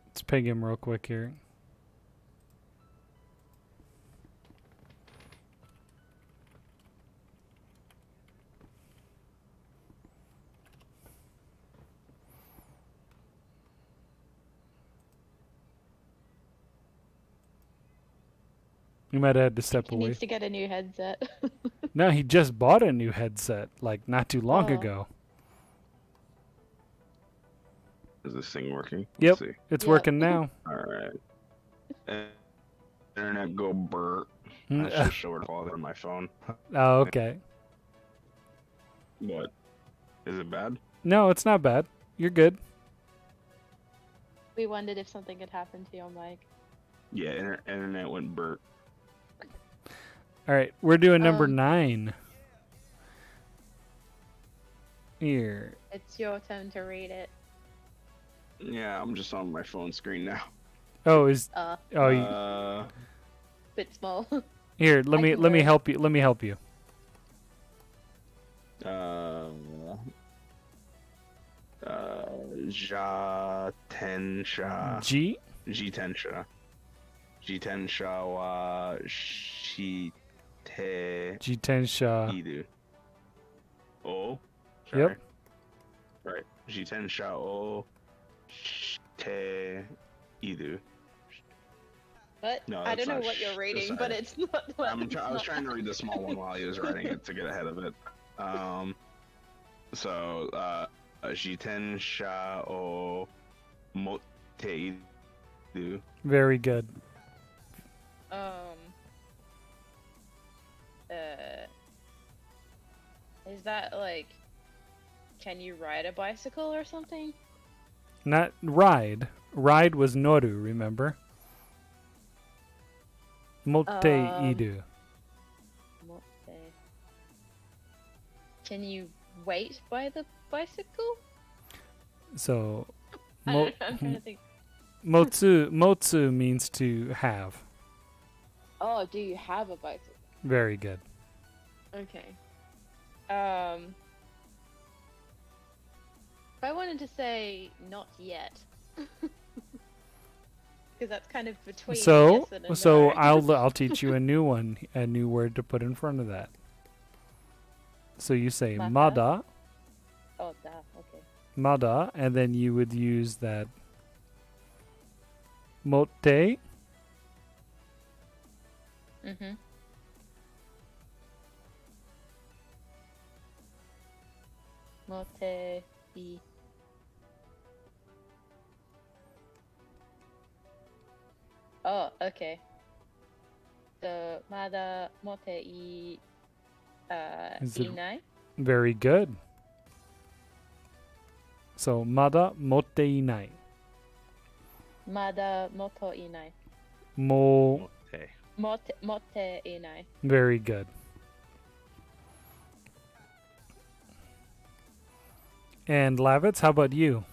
A: Let's ping him real quick here. You might have had to step
B: He
A: away.
B: needs to get a new headset.
A: No, he just bought a new headset, like not too long
B: Oh.
A: ago.
C: Is this thing working?
A: Yep.
C: Let's see.
A: It's
B: Yep.
A: working now.
C: All right. Internet go burp. I
A: Mm,
C: should show her father on my phone.
A: Oh, okay.
C: What? Is it bad?
A: No, it's not bad. You're good.
B: We wondered if something had happened to your mic.
C: Yeah, internet went burp.
A: All right, we're doing number 9.
B: Um,
A: Here.
B: It's your turn to read it.
C: Yeah, I'm just on my phone screen now.
A: Oh, is
B: Uh,
A: oh you,
B: bit small.
A: here? Let
B: I
A: me
B: can
A: let me
B: wait.
A: help you. Let me help you.
C: Ja Tensha.
A: G.
C: Jitensha. Jitensha wa shite
A: Jitensha.
C: iru. Oh.
A: Yep.
C: Right. Jitensha o shite iru.
B: But
C: No,
B: I
C: that's
B: don't know
C: not
B: what you're
C: sh-
B: reading,
C: just
B: but
C: I-
B: it's not.
C: I was trying to read the small one while he was writing it to get ahead of it. Jitensha o motte iru.
A: Very good.
B: Is that like, can you ride a bicycle or something?
A: Not ride. Ride was noru. Remember? Motte idu.
B: Motte. Can you wait by the bicycle?
A: So,
B: I
A: mo-
B: don't know, I'm trying to think.
A: motsu means to have.
B: Oh, do you have a bicycle?
A: Very good.
B: Okay. If I wanted to say not yet. Because that's kind of between a
A: So,
B: yes and a
A: so
B: no.
A: I'll teach you a new one, a new word to put in front of that. So you say
B: Mata?
A: mada,
B: Oh, da. Okay.
A: mada, and then you would use that motte,
B: Mm-hmm. Mote i. Oh, okay. So, mada mote i
A: Is it-
B: inai?
A: very good. So mada motte inai.
B: Mada moto inai.
A: Mo,
C: Mote.
B: Mote inai.
A: very good. And Lavitz, how about you?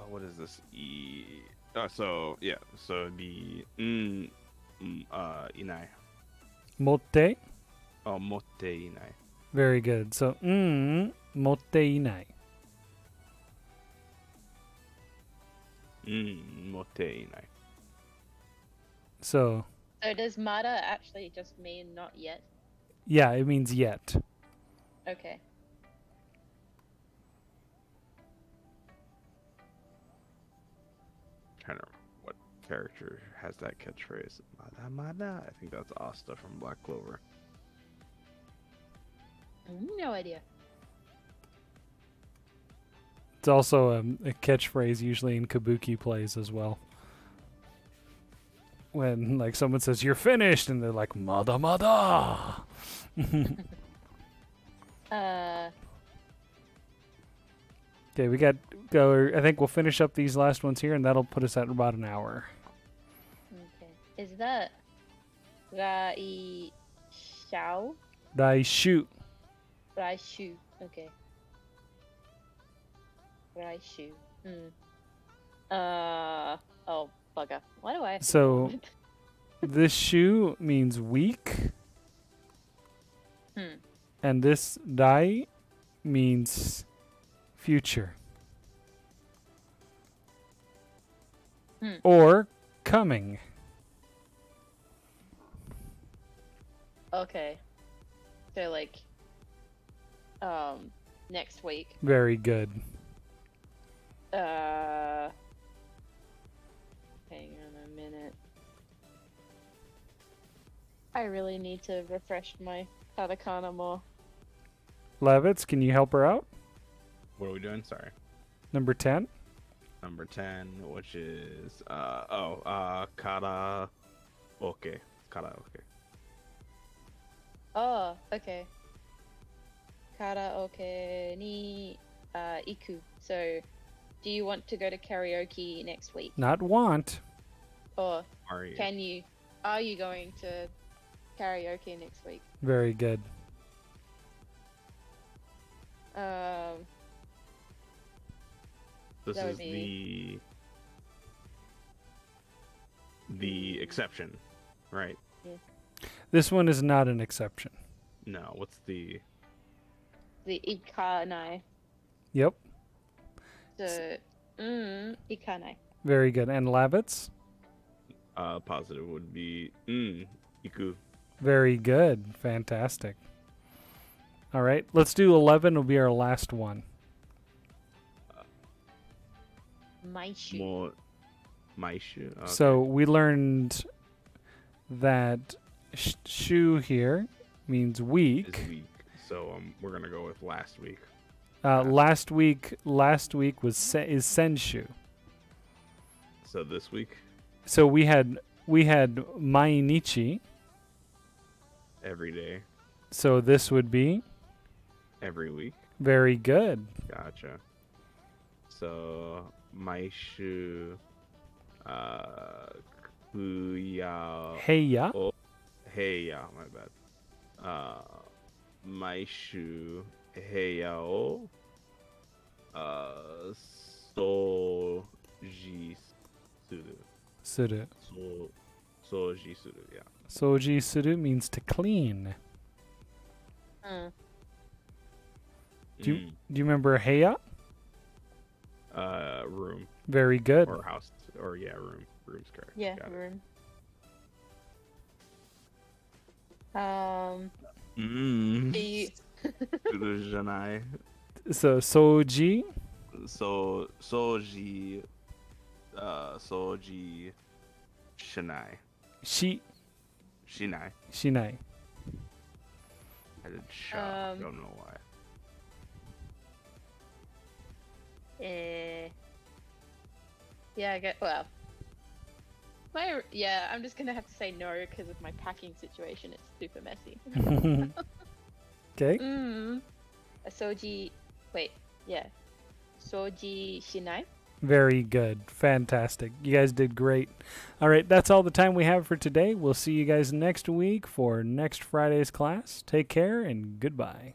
C: What is this? So yeah, so it'd be inai.
A: Motte,
C: Oh, mote inai.
A: very good. So motte inai.
C: Mote inai.
A: So
B: So does mada actually just mean not yet?
A: yeah, it means yet.
B: Okay.
C: Trying to remember what character has that catchphrase. Mada mada. I think that's Asta from Black Clover.
B: No idea.
A: It's also a catchphrase usually in kabuki plays as well. When like someone says you're finished and they're like mada mada. Okay, we got go. I think we'll finish up these last ones here, and that'll put us at about an hour.
B: Okay. Is that Rai Xiao?
A: Daishu.
B: Rai Shu. Okay. Rai Shu. Oh, bugger. Why do I have to
A: So-
B: do
A: This shu means weak,
B: that?
A: and this dai means future. Or coming.
B: Okay. So like next week.
A: Very good.
B: Hang on a minute. I really need to refresh my katakana more.
A: Levitz, can you help her out?
C: What are we doing? Sorry.
A: Number 10.
C: Number 10, which is karaoke. Karaoke.
B: Oh, okay. Karaoke ni iku. So, do you want to go to karaoke next week?
A: Not want.
B: Or
C: Are you?
B: are you going to karaoke next week?
A: Very good.
C: This
B: that would
C: is
B: be-
C: the exception, right?
A: This one is not an exception.
C: No, what's the
B: The ikanai.
A: Yep.
B: So, ikanai.
A: Very good. And Lavitz?
C: positive would be iku.
A: Very good. Fantastic. All right. Let's do 11. Will be our last one.
B: Maishu.
C: Mo maishu. Okay.
A: So we learned that shu here means
C: Is
A: week.
C: week. So we're gonna go with last week.
A: Last week was is senshu.
C: So this week,
A: So we had mainichi.
C: every day,
A: So this would be
C: every week.
A: very good.
C: Gotcha. So maishu, kuya.
A: Heya.
C: Oh, hey, yeah, my bad. Maishu heya o soji suru.
A: Suru.
C: Soji suru, yeah.
A: Soji suru means to clean. Do you remember heya?
C: room
A: Very good.
C: or house or room. Room's correct.
B: Yeah,
C: Got it.
B: room. The
C: Janai.
A: So soji,
C: Soji Shinai. Shinai.
A: shinai.
C: I did sha. Don't know why.
B: yeah, I get well. I'm just gonna have to say no because of my packing situation. It's super messy.
A: Okay.
B: A soji, soji shinai.
A: Very good. Fantastic. You guys did great. All right, that's all the time we have for today. We'll see you guys next week for next Friday's class. Take care and goodbye.